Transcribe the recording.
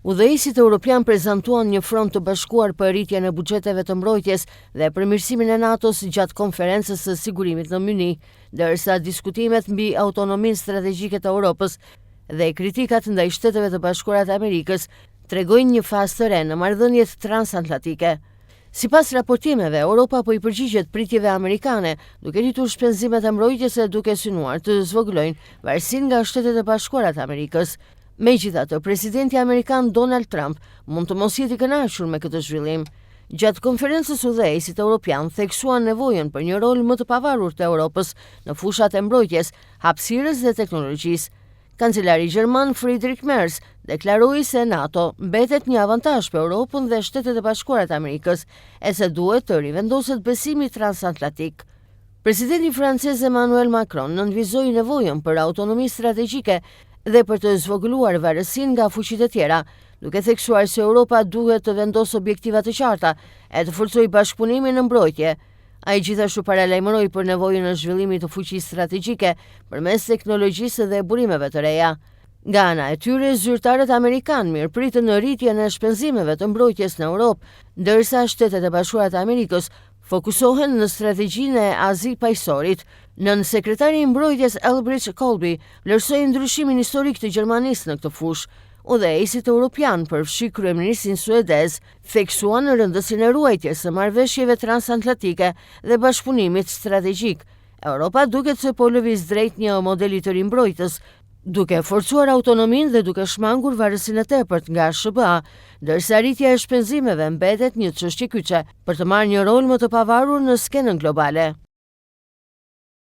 Udhëheqësit evropian prezantuan një front të bashkuar për rritjen e buxheteve të mbrojtjes dhe përmirësimin e NATO-s gjatë konferencës së sigurimit në Mynih, ndërsa diskutimet mbi autonominë strategjike të Europës dhe kritikat ndaj Shteteve të Bashkuara të Amerikës tregojnë një fazë të re në marrëdhëniet transatlantike. Sipas raportimeve, Europa po i përgjigjet pritjeve amerikane, duke rritur shpenzimet e mbrojtjes e duke synuar të zvogëlojnë varësinë nga Shtetet e Bashkuara të Amerikës. Megjithatë, presidenti amerikan Donald Trump mund të mos jetë i kënaqur me këtë zhvillim. Gjatë konferencës udhëheqësit evropian theksuan nevojën për një rol më të pavarur të Europës në fushat e mbrojtjes, hapësirës dhe teknologjisë. Kancelari gjerman Friedrich Merz deklaroi se NATO mbetet një avantazh për Europën dhe Shtetet e Bashkuara të Amerikës, e se duhet të rivendoset besimi transatlantik. Presidenti francez Emmanuel Macron nënvizoi nevojën për autonomi strategjike dhe për të zvogëluar varësinë nga fuqitë e tjera, duke theksuar se Europa duhet të vendosë objektiva të qarta e të forcojë bashkëpunimin në mbrojtje. Ai gjithashtu paralajmëroi për nevojën e zhvillimit të fuqisë strategjike përmes teknologjisë dhe burimeve të reja. Nga ana e tyre, zyrtarët amerikanë mirëpritën në rritjen e shpenzimeve të mbrojtjes në Europë, ndërsa Shtetet e Bashkuara të Amerikës fokusohen në strategjinë e azil-paqësorit. Nën sekretari i mbrojtjes Elbridge Colby vlerësoi ndryshimin historik të Gjermanisë në këtë fushë. Udhëheqësit evropian, përfshi kryeministin suedez, theksuan në rëndësinë e ruajtjes së marrëveshjeve transatlantike dhe bashkëpunimit strategjik. Europa duket se po lëviz drejt një modeli të ri mbrojtës, duke forcuar autonominë dhe duke shmangur varësinë e tepërt nga SBA, ndërsa rritja e shpenzimeve mbetet një çështje kyçe për të marrë një rol më të pavarur në skenën globale.